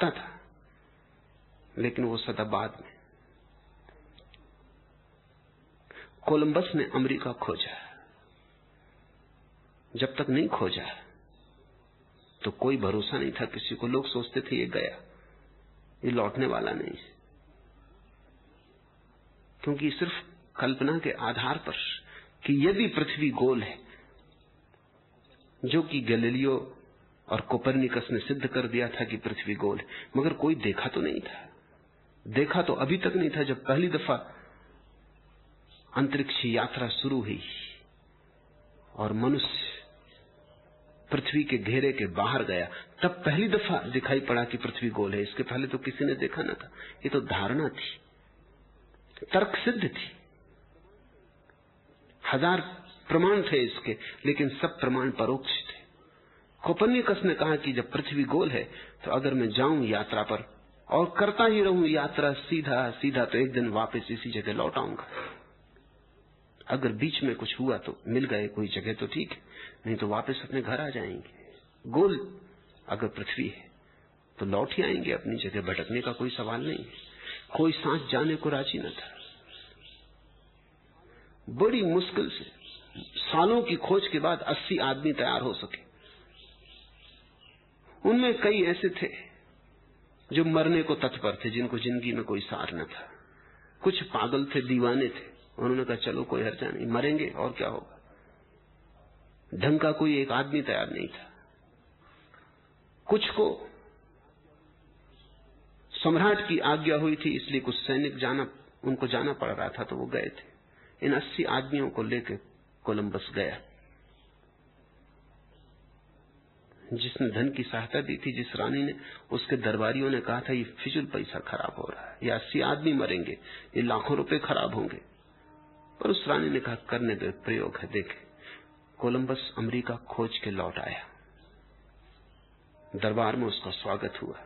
सकता था, लेकिन वो सदा बाद में। कोलंबस ने अमेरिका खोजा, जब तक नहीं खोजा तो कोई भरोसा नहीं था किसी को। लोग सोचते थे ये गया, ये लौटने वाला नहीं है, क्योंकि सिर्फ कल्पना के आधार पर कि यदि पृथ्वी गोल है, जो कि गैलीलियो और कोपरनिकस ने सिद्ध कर दिया था कि पृथ्वी गोल है, मगर कोई देखा तो नहीं था। देखा तो अभी तक नहीं था। जब पहली दफा अंतरिक्ष यात्रा शुरू हुई और मनुष्य पृथ्वी के घेरे के बाहर गया, तब पहली दफा दिखाई पड़ा कि पृथ्वी गोल है। इसके पहले तो किसी ने देखा न था। ये तो धारणा थी, तर्क सिद्ध थी, हजार प्रमाण थे इसके, लेकिन सब प्रमाण परोक्ष थे। कोपरनिकस ने कहा कि जब पृथ्वी गोल है तो अगर मैं जाऊं यात्रा पर और करता ही रहूं यात्रा सीधा सीधा, तो एक दिन वापस इसी जगह लौट आऊंगा। अगर बीच में कुछ हुआ तो मिल गए कोई जगह तो ठीक है, नहीं तो वापस अपने घर आ जाएंगे। गोल अगर पृथ्वी है तो लौट ही आएंगे अपनी जगह, भटकने का कोई सवाल नहीं। कोई सांस जाने को राजी न था। बड़ी मुश्किल से सालों की खोज के बाद 80 आदमी तैयार हो सके। उनमें कई ऐसे थे जो मरने को तत्पर थे, जिनको जिंदगी में कोई सार न था। कुछ पागल थे, दीवाने थे। उन्होंने कहा चलो कोई हर्जा नहीं, मरेंगे और क्या होगा। ढंग का कोई एक आदमी तैयार नहीं था। कुछ को सम्राट की आज्ञा हुई थी, इसलिए कुछ सैनिक उनको जाना पड़ रहा था, तो वो गए थे। इन 80 आदमियों को लेकर कोलंबस गया। जिसने धन की सहायता दी थी, जिस रानी ने, उसके दरबारियों ने कहा था ये फिजूल पैसा खराब हो रहा है, ये 80 आदमी मरेंगे, ये लाखों रुपए खराब होंगे। पर उस रानी ने कहा करने दो, प्रयोग है, देखे। कोलंबस अमेरिका खोज के लौट आया। दरबार में उसका स्वागत हुआ।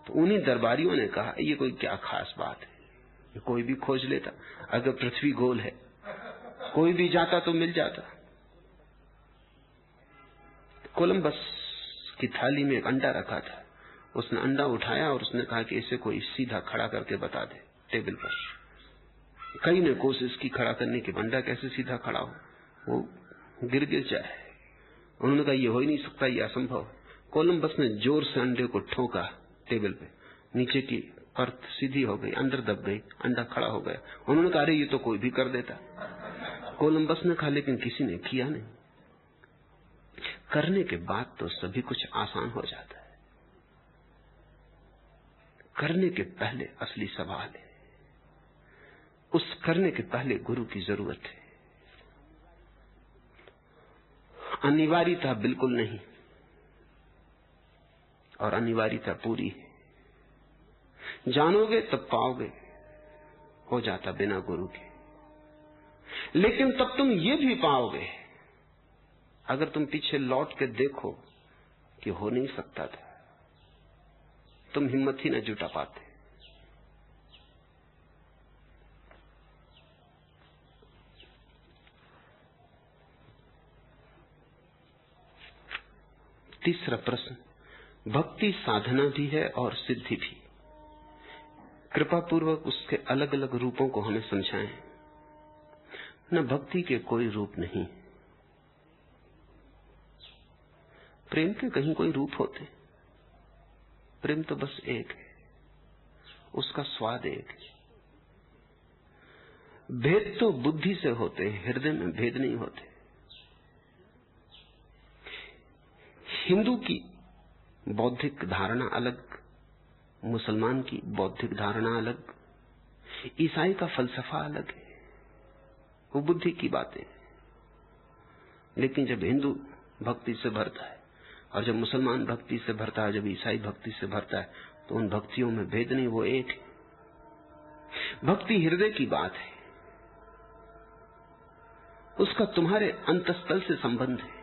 तो उन्हीं दरबारियों ने कहा ये कोई क्या खास बात है, ये कोई भी खोज लेता। अगर पृथ्वी गोल है, कोई भी जाता तो मिल जाता। कोलंबस की थाली में एक अंडा रखा था। उसने अंडा उठाया और उसने कहा कि इसे कोई सीधा खड़ा करके बता दे टेबल पर। कई ने कोशिश की खड़ा करने की, अंडा कैसे सीधा खड़ा हो, वो गिर जाए। उन्होंने कहा ये हो ही नहीं सकता, ये असंभव। कोलंबस ने जोर से अंडे को ठोका टेबल पे, नीचे की परत सीधी हो गई, अंदर दब गई, अंडा खड़ा हो गया। उन्होंने कहा अरे ये तो कोई भी कर देता। कोलंबस ने कहा लेकिन किसी ने किया नहीं। करने के बाद तो सभी कुछ आसान हो जाता है, करने के पहले असली सवाल है। उस करने के पहले गुरु की जरूरत है। अनिवार्यता बिल्कुल नहीं और अनिवार्यता पूरी है। जानोगे तब पाओगे, हो जाता बिना गुरु के। लेकिन तब तुम ये भी पाओगे, अगर तुम पीछे लौट के देखो कि हो नहीं सकता था, तुम हिम्मत ही न जुटा पाते। तीसरा प्रश्न, भक्ति साधना भी है और सिद्धि भी। कृपा पूर्वक उसके अलग अलग रूपों को हमें समझाएं। न भक्ति के कोई रूप नहीं, प्रेम के कहीं कोई रूप होते? प्रेम तो बस एक है, उसका स्वाद एक है। भेद तो बुद्धि से होते हैं, हृदय में भेद नहीं होते। हिंदू की बौद्धिक धारणा अलग, मुसलमान की बौद्धिक धारणा अलग, ईसाई का फलसफा अलग है, वो बुद्धि की बातें। लेकिन जब हिंदू भक्ति से भरता है और जब मुसलमान भक्ति से भरता है, जब ईसाई भक्ति से भरता है, तो उन भक्तियों में भेद नहीं, वो एक है। भक्ति हृदय की बात है, उसका तुम्हारे अंतस्थल से संबंध है,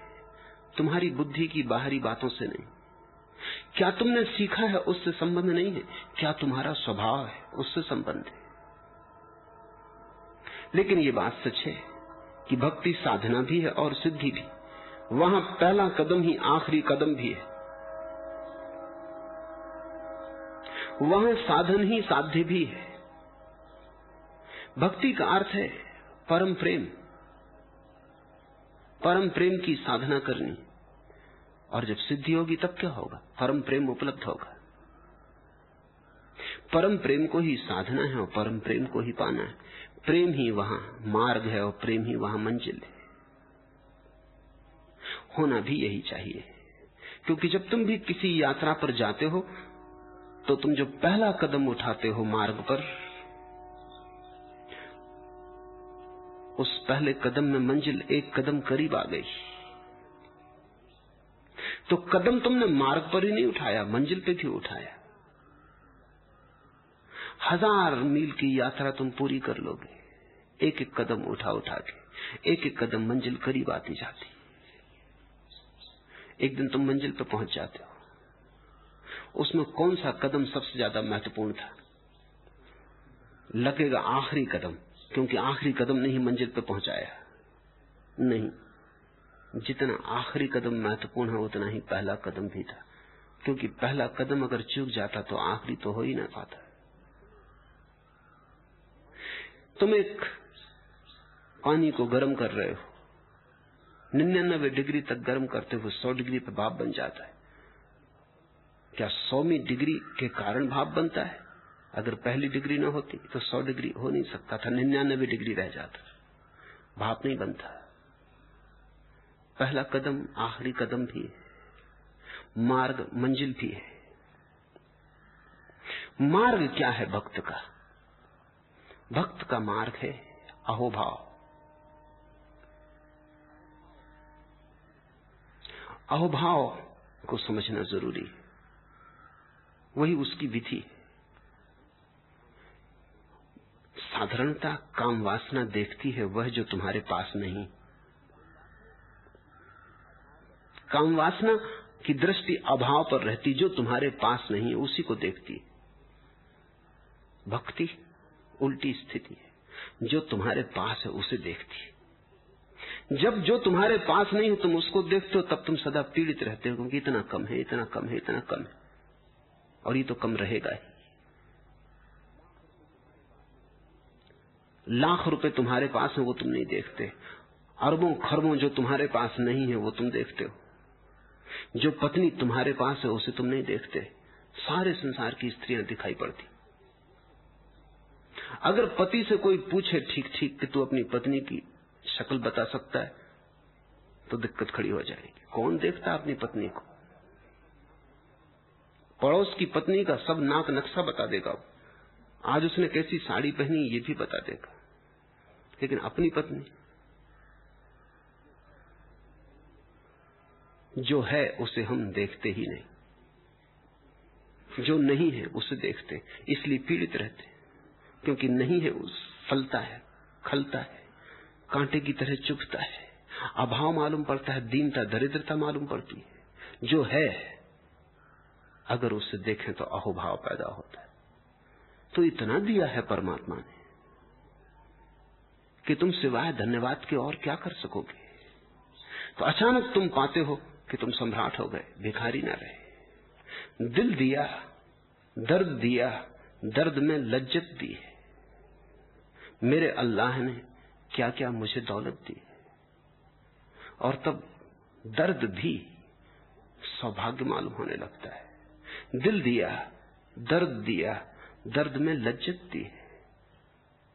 तुम्हारी बुद्धि की बाहरी बातों से नहीं। क्या तुमने सीखा है उससे संबंध नहीं है, क्या तुम्हारा स्वभाव है उससे संबंध है। लेकिन ये बात सच है कि भक्ति साधना भी है और सिद्धि भी। वहां पहला कदम ही आखिरी कदम भी है। वहां साधन ही साध्य भी है। भक्ति का अर्थ है परम प्रेम, परम प्रेम की साधना करनी। और जब सिद्धि होगी तब क्या होगा? परम प्रेम उपलब्ध होगा। परम प्रेम को ही साधना है और परम प्रेम को ही पाना है। प्रेम ही वहां मार्ग है और प्रेम ही वहां मंजिल है। होना भी यही चाहिए, क्योंकि जब तुम भी किसी यात्रा पर जाते हो तो तुम जो पहला कदम उठाते हो मार्ग पर, उस पहले कदम में मंजिल एक कदम करीब आ गई। तो कदम तुमने मार्ग पर ही नहीं उठाया, मंजिल पे भी उठाया। 1000 मील की यात्रा तुम पूरी कर लोगे, एक एक कदम उठा उठा के, एक एक कदम मंजिल करीब आती जाती। एक दिन तुम मंजिल पे पहुंच जाते हो। उसमें कौन सा कदम सबसे ज्यादा महत्वपूर्ण था? लगेगा आखिरी कदम, क्योंकि आखिरी कदम ने ही मंजिल पे पहुंचाया। नहीं, जितना आखिरी कदम महत्वपूर्ण है उतना ही पहला कदम भी था, क्योंकि पहला कदम अगर चूक जाता तो आखिरी तो हो ही ना पाता। तुम एक पानी को गर्म कर रहे हो, 99 डिग्री तक गर्म करते हुए 100 डिग्री पे भाप बन जाता है। क्या 100वीं डिग्री के कारण भाप बनता है? अगर पहली डिग्री ना होती तो 100 डिग्री हो नहीं सकता था, 99 डिग्री रह जाता, भाप नहीं बनता। पहला कदम आखिरी कदम भी है, मार्ग मंजिल भी है। मार्ग क्या है भक्त का? भक्त का मार्ग है अहोभाव। अहोभाव को समझना जरूरी है, वही उसकी विधि है। साधारणता काम वासना देखती है वह जो तुम्हारे पास नहीं। काम वासना की दृष्टि अभाव पर रहती, जो तुम्हारे पास नहीं है उसी को देखती। भक्ति उल्टी स्थिति है, जो तुम्हारे पास है उसे देखती। जब जो तुम्हारे पास नहीं है तुम उसको देखते हो, तब तुम सदा पीड़ित रहते हो, क्योंकि इतना कम है, इतना कम है, इतना कम है, और ये तो कम रहेगा ही। लाख रुपए तुम्हारे पास है वो तुम नहीं देखते, अरबों खरबों जो तुम्हारे पास नहीं है वो तुम देखते हो। जो पत्नी तुम्हारे पास है उसे तुम नहीं देखते। सारे संसार की स्त्रियां दिखाई पड़ती। अगर पति से कोई पूछे ठीक ठीक कि तू अपनी पत्नी की शक्ल बता सकता है, तो दिक्कत खड़ी हो जाएगी। कौन देखता अपनी पत्नी को? पड़ोस की पत्नी का सब नाक नक्शा बता देगा, आज उसने कैसी साड़ी पहनी ये भी बता देगा, लेकिन अपनी पत्नी जो है उसे हम देखते ही नहीं। जो नहीं है उसे देखते, इसलिए पीड़ित रहते, क्योंकि नहीं है उस फलता है, खलता है, कांटे की तरह चुभता है, अभाव मालूम पड़ता है, दीनता दरिद्रता मालूम पड़ती है। जो है अगर उसे देखें तो अहोभाव पैदा होता है। तो इतना दिया है परमात्मा ने कि तुम सिवाय धन्यवाद के और क्या कर सकोगे। तो अचानक तुम पाते हो कि तुम सम्राट हो गए, भिखारी ना रहे। दिल दिया, दर्द दिया, दर्द में लज्जत दी है। मेरे अल्लाह ने क्या क्या मुझे दौलत दी, और तब दर्द भी सौभाग्य मालूम होने लगता है। दिल दिया, दर्द दिया, दर्द में लज्जत दी है।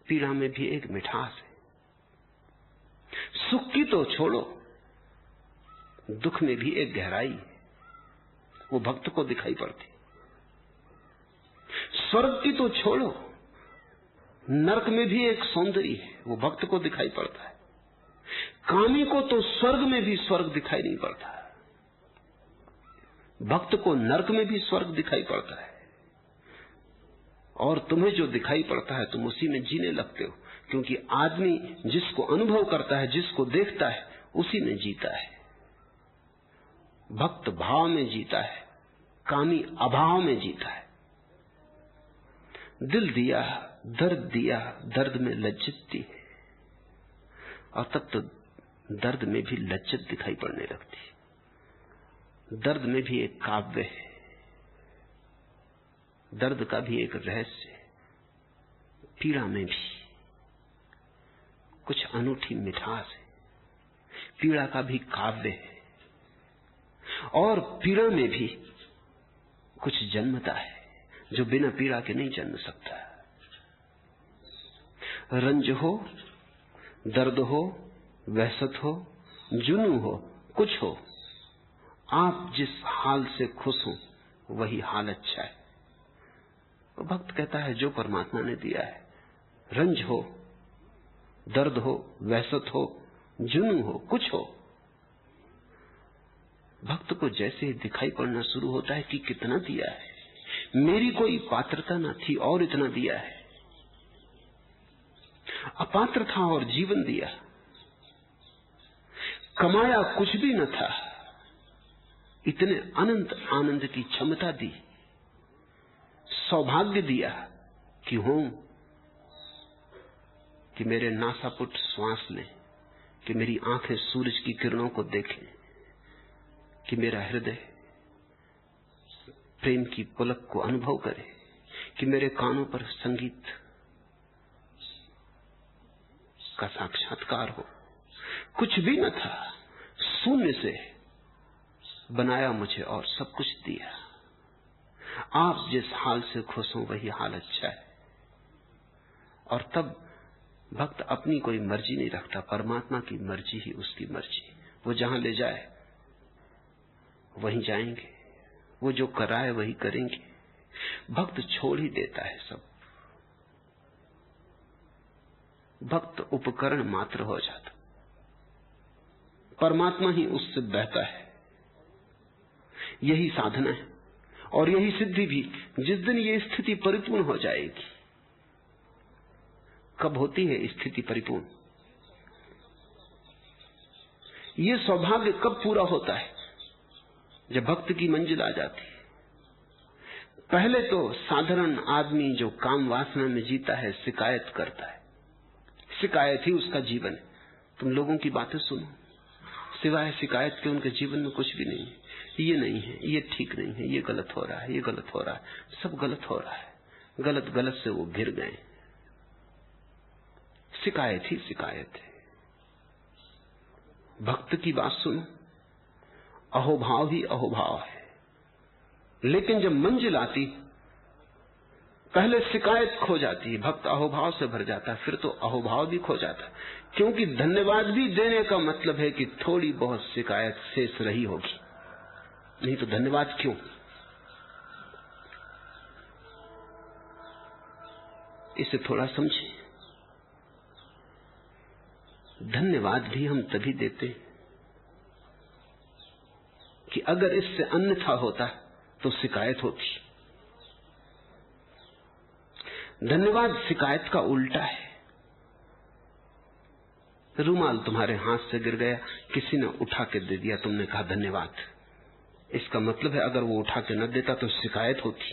पीड़ा में भी एक मिठास है। सुख की तो छोड़ो, दुख में भी एक गहराई है, वो भक्त को दिखाई पड़ती। स्वर्ग की तो छोड़ो, नरक में भी एक सौंदर्य है, वो भक्त को दिखाई पड़ता है। कामी को तो स्वर्ग में भी स्वर्ग दिखाई नहीं पड़ता, भक्त को नरक में भी स्वर्ग दिखाई पड़ता है। और तुम्हें जो दिखाई पड़ता है तुम उसी में जीने लगते हो, क्योंकि आदमी जिसको अनुभव करता है, जिसको देखता है, उसी में जीता है। भक्त भाव में जीता है, कामी अभाव में जीता है। दिल दिया, दर्द दिया, दर्द में लज्जत दी है, और तब तो दर्द में भी लज्जत दिखाई पड़ने लगती है। दर्द में भी एक काव्य है। दर्द का भी एक रहस्य है, पीड़ा में भी कुछ अनूठी मिठास है, पीड़ा का भी काव्य है, और पीड़ा में भी कुछ जन्मता है जो बिना पीड़ा के नहीं जन्म सकता। रंज हो, दर्द हो, वहशत हो, जुनून हो, कुछ हो, आप जिस हाल से खुश हो वही हाल अच्छा है। तो भक्त कहता है जो परमात्मा ने दिया है, रंज हो, दर्द हो, वहशत हो, जुनून हो, कुछ हो, भक्त को जैसे ही दिखाई पड़ना शुरू होता है कि कितना दिया है, मेरी कोई पात्रता न थी और इतना दिया है, अपात्र था और जीवन दिया, कमाया कुछ भी न था, इतने अनंत आनंद की क्षमता दी, सौभाग्य दिया कि हूं, कि मेरे नासापुट श्वास लें, कि मेरी आंखें सूरज की किरणों को देखें, कि मेरा हृदय प्रेम की पुलक को अनुभव करे, कि मेरे कानों पर संगीत का साक्षात्कार हो। कुछ भी न था, शून्य से बनाया मुझे और सब कुछ दिया। आप जिस हाल से खुश हो वही हाल अच्छा है। और तब भक्त अपनी कोई मर्जी नहीं रखता, परमात्मा की मर्जी ही उसकी मर्जी। वो जहां ले जाए वहीं जाएंगे, वो जो कराए वही करेंगे। भक्त छोड़ ही देता है सब, भक्त उपकरण मात्र हो जाता, परमात्मा ही उससे बहता है। यही साधना है और यही सिद्धि भी। जिस दिन ये स्थिति परिपूर्ण हो जाएगी, कब होती है स्थिति परिपूर्ण? ये सौभाग्य कब पूरा होता है? जब भक्त की मंजिल आ जाती है। पहले तो साधारण आदमी जो काम वासना में जीता है शिकायत करता है, शिकायत ही उसका जीवन है। तुम लोगों की बातें सुनो, सिवाय शिकायत के उनके जीवन में कुछ भी नहीं है। ये नहीं है, ये ठीक नहीं है, ये गलत हो रहा है, ये गलत हो रहा है, सब गलत हो रहा है। गलत गलत से वो घिर गए। शिकायत ही शिकायत है। भक्त की बात सुनो, अहोभाव ही अहोभाव है। लेकिन जब मंजिल आती, पहले शिकायत खो जाती है, भक्त अहोभाव से भर जाता है, फिर तो अहोभाव भी खो जाता है। क्योंकि धन्यवाद भी देने का मतलब है कि थोड़ी बहुत शिकायत शेष रही होगी, नहीं तो धन्यवाद क्यों? इसे थोड़ा समझे। धन्यवाद भी हम तभी देते कि अगर इससे अन्यथा होता तो शिकायत होती। धन्यवाद शिकायत का उल्टा है। रुमाल तुम्हारे हाथ से गिर गया, किसी ने उठा के दे दिया, तुमने कहा धन्यवाद। इसका मतलब है अगर वो उठा के न देता तो शिकायत होती।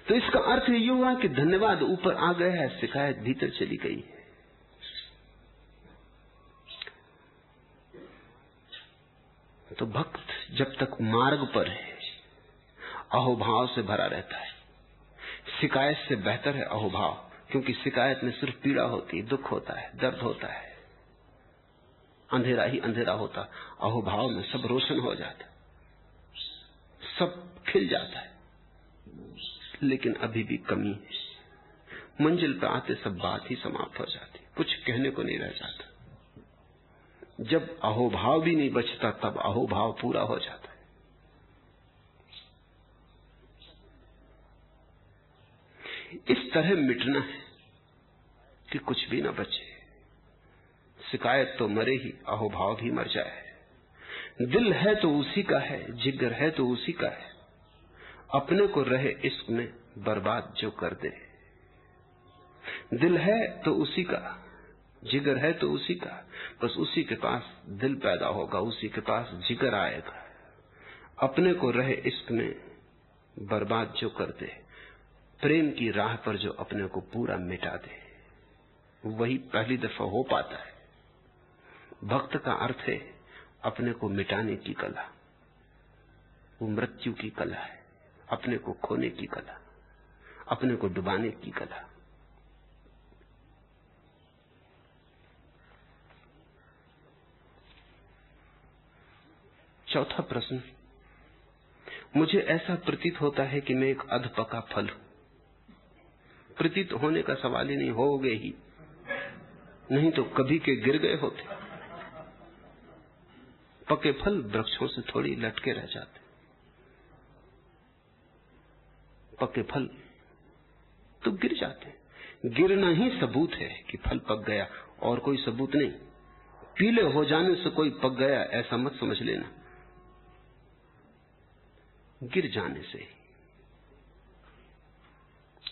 तो इसका अर्थ ये हुआ कि धन्यवाद ऊपर आ गया है, शिकायत भीतर चली गई है। तो भक्त जब तक मार्ग पर है अहोभाव से भरा रहता है। शिकायत से बेहतर है अहोभाव, क्योंकि शिकायत में सिर्फ पीड़ा होती है, दुख होता है, दर्द होता है, अंधेरा ही अंधेरा होता। अहोभाव में सब रोशन हो जाता, सब खिल जाता है। लेकिन अभी भी कमी है। मंजिल पर आते सब बात ही समाप्त हो जाती, कुछ कहने को नहीं रह जाता। जब अहोभाव भी नहीं बचता तब अहोभाव पूरा हो जाता है। इस तरह मिटना है कि कुछ भी ना बचे। शिकायत तो मरे ही, अहोभाव भी मर जाए। दिल है तो उसी का है, जिगर है तो उसी का है, अपने को रहे इश्क में बर्बाद जो कर दे। दिल है तो उसी का, जिगर है तो उसी का, बस उसी के पास दिल पैदा होगा, उसी के पास जिगर आएगा। अपने को रहे इश्क में बर्बाद जो कर दे, प्रेम की राह पर जो अपने को पूरा मिटा दे, वही पहली दफा हो पाता है। भक्त का अर्थ है अपने को मिटाने की कला। वो मृत्यु की कला है, अपने को खोने की कला, अपने को डुबाने की कला। चौथा प्रश्न, मुझे ऐसा प्रतीत होता है कि मैं एक अधपका फल हूं। प्रतीत होने का सवाल ही नहीं, होगे ही, नहीं तो कभी के गिर गए होते। पके फल वृक्षों से थोड़ी लटके रह जाते, पके फल तो गिर जाते। गिरना ही सबूत है कि फल पक गया, और कोई सबूत नहीं। पीले हो जाने से कोई पक गया ऐसा मत समझ लेना, गिर जाने से।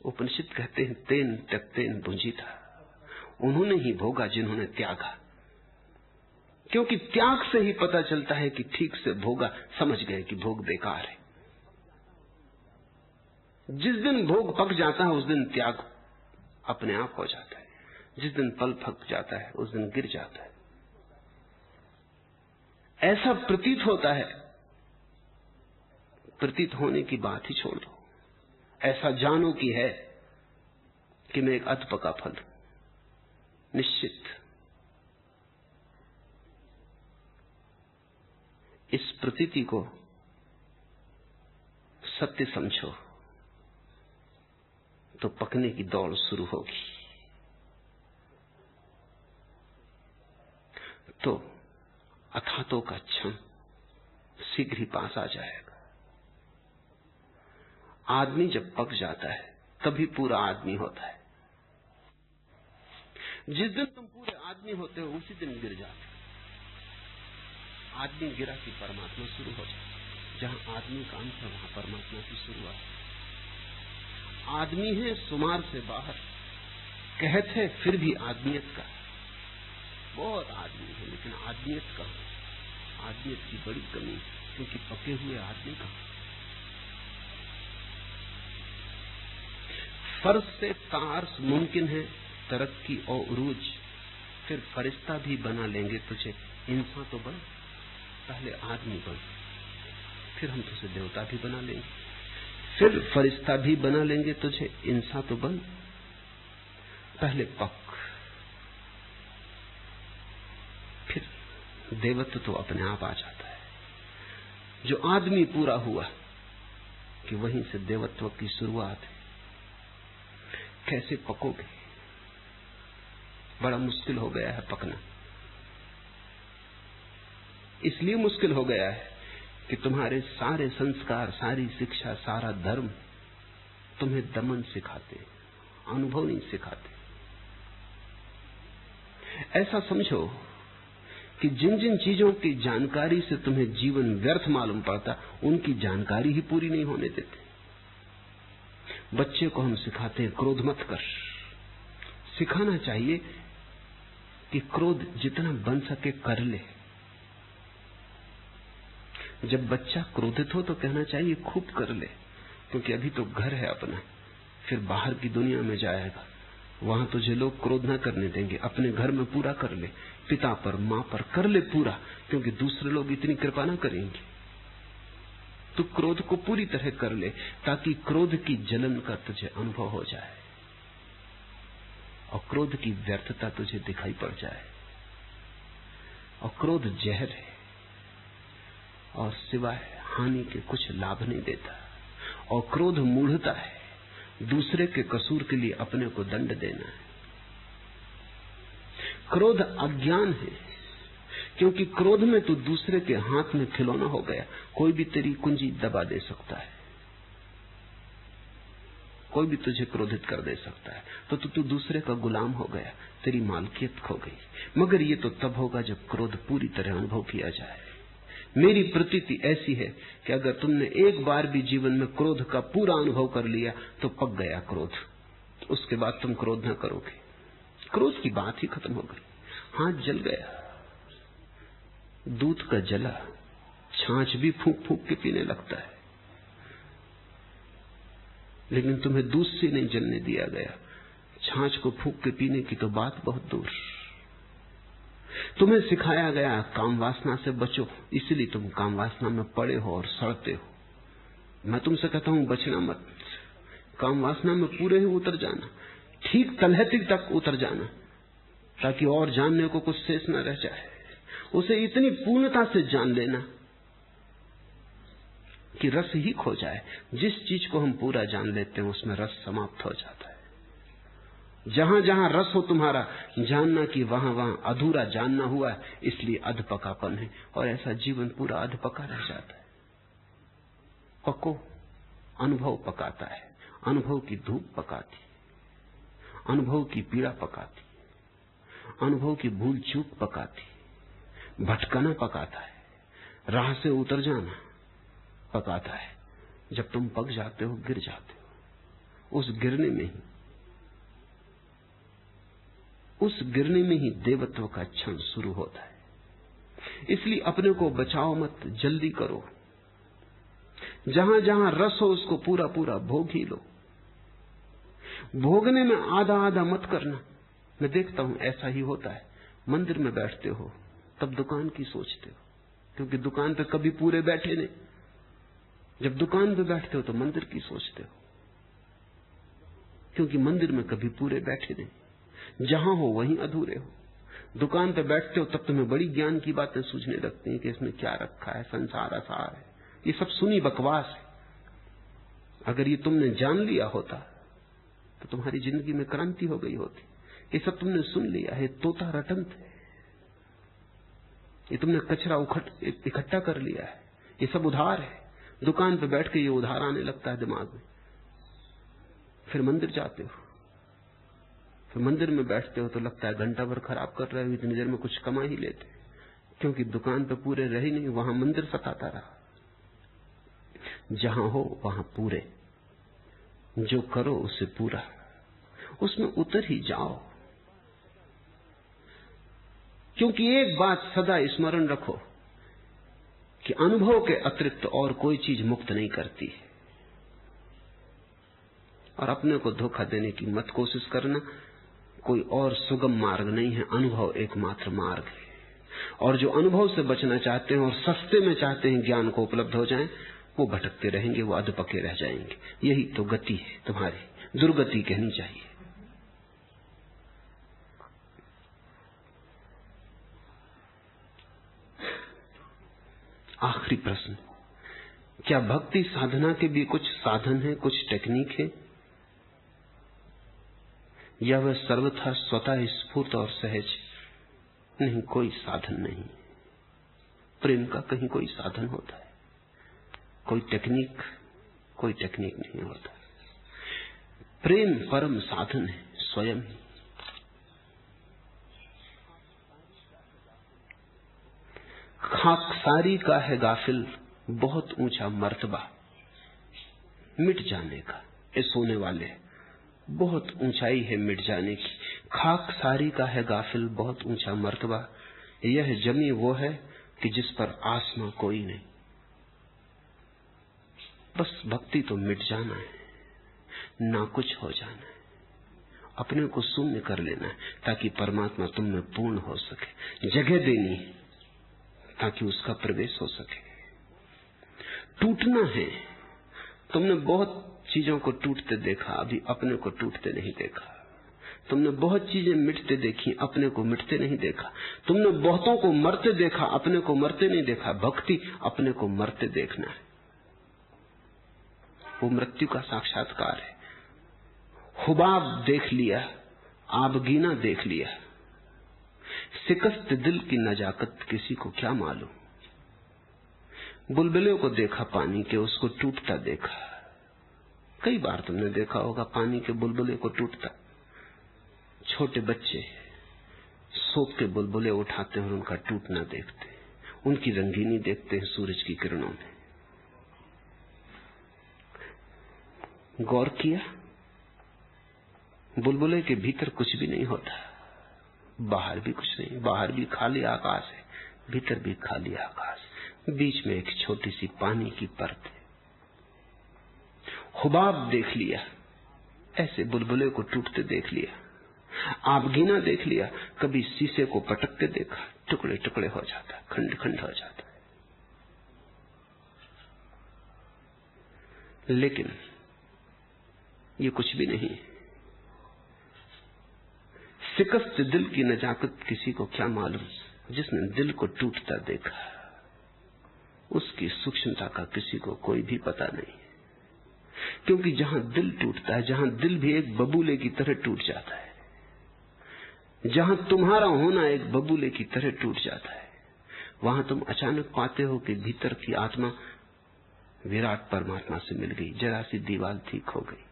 उपनिषद कहते हैं तेन त्यक्तेन भुंजीता, उन्होंने ही भोगा जिन्होंने त्यागा, क्योंकि त्याग से ही पता चलता है कि ठीक से भोगा, समझ गए कि भोग बेकार है। जिस दिन भोग पक जाता है उस दिन त्याग अपने आप हो जाता है, जिस दिन फल पक जाता है उस दिन गिर जाता है। ऐसा प्रतीत होता है, प्रतीत होने की बात ही छोड़ दो, ऐसा जानो कि है कि मैं एक अधपका फल हूं। निश्चित इस प्रतीति को सत्य समझो तो पकने की दौड़ शुरू होगी। तो अथातों का क्षण शीघ्र ही पास आ जाएगा। आदमी जब पक जाता है तभी पूरा आदमी होता है। जिस दिन तुम पूरे आदमी होते हो उसी दिन गिर जाते हो। आदमी गिरा कि परमात्मा शुरू हो जाए। जहां आदमी का अंत है वहां परमात्मा की शुरुआत। आदमी है सुमार से बाहर, कहत है फिर भी आदमियत का। बहुत आदमी है लेकिन आदमियत का, आदमियत की बड़ी कमी, क्योंकि पके हुए आदमी का। फर्श से तार्स मुमकिन है, तरक्की और उरूज, फिर फरिश्ता भी बना लेंगे तुझे। इंसान तो बन, पहले आदमी बन, फिर हम तुझे देवता भी बना लेंगे। फिर फरिश्ता भी बना लेंगे तुझे। इंसान तो बन, पहले पक, फिर देवत्व तो अपने आप आ जाता है। जो आदमी पूरा हुआ कि वहीं से देवत्व की शुरुआत है। कैसे पकोगे? बड़ा मुश्किल हो गया है पकना। इसलिए मुश्किल हो गया है कि तुम्हारे सारे संस्कार, सारी शिक्षा, सारा धर्म तुम्हें दमन सिखाते, अनुभव नहीं सिखाते। ऐसा समझो कि जिन जिन चीजों की जानकारी से तुम्हें जीवन व्यर्थ मालूम पड़ता, उनकी जानकारी ही पूरी नहीं होने देते। बच्चे को हम सिखाते हैं क्रोध मत कर। सिखाना चाहिए कि क्रोध जितना बन सके कर ले। जब बच्चा क्रोधित हो तो कहना चाहिए खूब कर ले, क्योंकि अभी तो घर है अपना, फिर बाहर की दुनिया में जाएगा, वहां तुझे लोग क्रोध ना करने देंगे। अपने घर में पूरा कर ले, पिता पर मां पर कर ले पूरा, क्योंकि दूसरे लोग इतनी कृपा ना करेंगे। तू क्रोध को पूरी तरह कर ले, ताकि क्रोध की जलन का तुझे अनुभव हो जाए और क्रोध की व्यर्थता तुझे दिखाई पड़ जाए। और क्रोध जहर है और सिवाय हानि के कुछ लाभ नहीं देता। और क्रोध मूढ़ता है, दूसरे के कसूर के लिए अपने को दंड देना है। क्रोध अज्ञान है, क्योंकि क्रोध में तू दूसरे के हाथ में खिलौना हो गया। कोई भी तेरी कुंजी दबा दे सकता है, कोई भी तुझे क्रोधित कर दे सकता है, तो तू दूसरे का गुलाम हो गया, तेरी मालकियत खो गई। मगर ये तो तब होगा जब क्रोध पूरी तरह अनुभव किया जाए। मेरी प्रतीति ऐसी है कि अगर तुमने एक बार भी जीवन में क्रोध का पूरा अनुभव कर लिया तो पक गया क्रोध, उसके बाद तुम क्रोध न करोगे। क्रोध की बात ही खत्म हो गई। हाथ जल गया, दूध का जला, छाछ भी फूंक फूंक के पीने लगता है, लेकिन तुम्हें दूध से नहीं जलने दिया गया। छाछ को फूंक के पीने की तो बात बहुत दूर। तुम्हें सिखाया गया काम वासना से बचो, इसलिए तुम काम वासना में पड़े हो और सड़ते हो। मैं तुमसे कहता हूं बचना मत, काम वासना में पूरे ही उतर जाना, ठीक तलहटी तक उतर जाना, ताकि और जानने को कुछ शेष न रह जाए। उसे इतनी पूर्णता से जान लेना कि रस ही खो जाए। जिस चीज को हम पूरा जान लेते हैं उसमें रस समाप्त हो जाता है। जहां जहां रस हो तुम्हारा, जानना कि वहां वहां अधूरा जानना हुआ है, इसलिए अधपकापन है। और ऐसा जीवन पूरा अधपका रह जाता है। पको, अनुभव पकाता है, अनुभव की धूप पकाती, अनुभव की पीड़ा पकाती, अनुभव की भूल चूक पकाती, भटकना पकाता है, राह से उतर जाना पकाता है। जब तुम पक जाते हो, गिर जाते हो, उस गिरने में ही देवत्व का क्षण शुरू होता है। इसलिए अपने को बचाओ मत, जल्दी करो। जहां जहां रस हो उसको पूरा पूरा भोग ही लो। भोगने में आधा आधा मत करना। मैं देखता हूं ऐसा ही होता है। मंदिर में बैठते हो तब दुकान की सोचते हो, क्योंकि दुकान पे कभी पूरे बैठे नहीं। जब दुकान पे बैठते हो तो मंदिर की सोचते हो, क्योंकि मंदिर में कभी पूरे बैठे नहीं। जहां हो वहीं अधूरे हो। दुकान पे बैठते हो तब तुम्हें बड़ी ज्ञान की बातें सूझने लगती हैं कि इसमें क्या रखा है, संसार असार है, ये सब सुनी बकवास है। अगर ये तुमने जान लिया होता तो तुम्हारी जिंदगी में क्रांति हो गई होती। ये सब तुमने सुन लिया है, तोता रटंत है, ये तुमने कचरा इकट्ठा कर लिया है, ये सब उधार है। दुकान पे बैठ के ये उधार आने लगता है दिमाग में। फिर मंदिर जाते हो, फिर मंदिर में बैठते हो तो लगता है घंटा भर खराब कर रहे हो, इतनी देर में कुछ कमा ही लेते, क्योंकि दुकान पे पूरे रहे नहीं, वहां मंदिर सताता रहा। जहां हो वहां पूरे, जो करो उसे पूरा, उसमें उतर ही जाओ। क्योंकि एक बात सदा स्मरण रखो कि अनुभव के अतिरिक्त और कोई चीज मुक्त नहीं करती है। और अपने को धोखा देने की मत कोशिश करना। कोई और सुगम मार्ग नहीं है, अनुभव एकमात्र मार्ग है। और जो अनुभव से बचना चाहते हैं और सस्ते में चाहते हैं ज्ञान को उपलब्ध हो जाए, वो भटकते रहेंगे, वो अधपके रह जाएंगे। यही तो गति है तुम्हारी, दुर्गति कहनी चाहिए। आखिरी प्रश्न, क्या भक्ति साधना के भी कुछ साधन है, कुछ टेक्निक है, या वह सर्वथा स्वतः स्फूर्त और सहज? नहीं, कोई साधन नहीं। प्रेम का कहीं कोई साधन होता है? कोई टेक्निक नहीं होता। प्रेम परम साधन है, स्वयं ही। खाकसारी का है गाफिल बहुत ऊंचा मर्तबा, मिट जाने का। ये सोने वाले, बहुत ऊंचाई है मिट जाने की। खाकसारी का है गाफिल बहुत ऊंचा मर्तबा, यह जमी वो है कि जिस पर आसमां कोई नहीं। बस भक्ति तो मिट जाना है, ना कुछ हो जाना है, अपने को शून्य कर लेना है, ताकि परमात्मा तुम में पूर्ण हो सके। जगह देनी है ताकि उसका प्रवेश हो सके। टूटना है। तुमने बहुत चीजों को टूटते देखा, अभी अपने को टूटते नहीं देखा। तुमने बहुत चीजें मिटते देखी, अपने को मिटते नहीं देखा। तुमने बहुतों को मरते देखा, अपने को मरते नहीं देखा। भक्ति अपने को मरते देखना है, वो मृत्यु का साक्षात्कार है। हुबाब देख लिया, आबगीना देख लिया, शिकस्त दिल की नजाकत किसी को क्या मालूम। बुलबुले को देखा पानी के, उसको टूटता देखा। कई बार तुमने देखा होगा पानी के बुलबुले को टूटता। छोटे बच्चे सोख के बुलबुले उठाते हैं और उनका टूटना देखते हैं, उनकी रंगीनी देखते हैं सूरज की किरणों में। गौर किया, बुलबुले के भीतर कुछ भी नहीं होता, बाहर भी कुछ नहीं। बाहर भी खाली आकाश है, भीतर भी खाली आकाश, बीच में एक छोटी सी पानी की परत है। हुबाब देख लिया, ऐसे बुलबुले को टूटते देख लिया। आबगीना देख लिया, कभी शीशे को पटकते देखा, टुकड़े टुकड़े हो जाता, खंड खंड हो जाता। लेकिन ये कुछ भी नहीं। शिकस्त दिल की नजाकत किसी को क्या मालूम। जिसने दिल को टूटता देखा उसकी सूक्ष्मता का किसी को कोई भी पता नहीं। क्योंकि जहां दिल टूटता है, जहां दिल भी एक बबूले की तरह टूट जाता है, जहां तुम्हारा होना एक बबूले की तरह टूट जाता है, वहां तुम अचानक पाते हो कि भीतर की आत्मा विराट परमात्मा से मिल गई। जरा सी दीवार ठीक हो गई।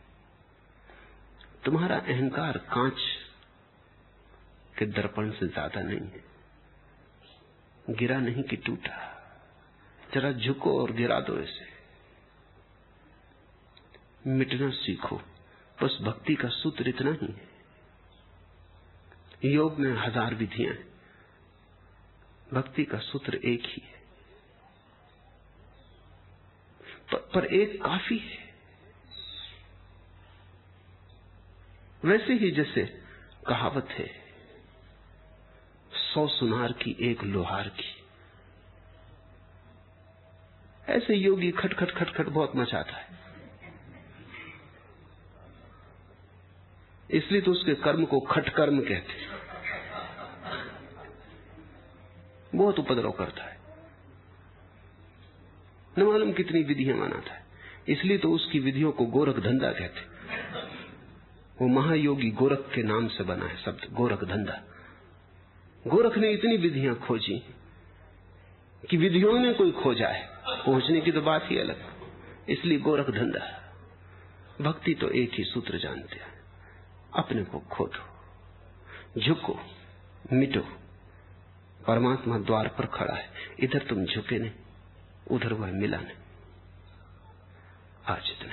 तुम्हारा अहंकार कांच के दर्पण से ज्यादा नहीं है, गिरा नहीं कि टूटा। जरा झुको और गिरा दो इसे। मिटना सीखो। बस भक्ति का सूत्र इतना ही है। योग में 1000 विधियां हैं, भक्ति का सूत्र एक ही है। पर एक काफी है। वैसे ही जैसे कहावत है, 100 सुनार की एक लोहार की। ऐसे योगी खटखट खटखट बहुत मचाता है, इसलिए तो उसके कर्म को खटकर्म कहते हैं। बहुत उपद्रव करता है, न मालूम कितनी विधियां मनाता है, इसलिए तो उसकी विधियों को गोरख धंधा कहते। वो महायोगी गोरख के नाम से बना है शब्द गोरख धंधा। गोरख ने इतनी विधियां खोजी कि विधियों ने कोई खोजा है, पहुंचने की तो बात ही अलग, इसलिए गोरख धंधा। भक्ति तो एक ही सूत्र जानते हैं, अपने को खोदो, झुको, मिटो। परमात्मा द्वार पर खड़ा है, इधर तुम झुके नहीं, उधर वह मिला नहीं। आज इतना।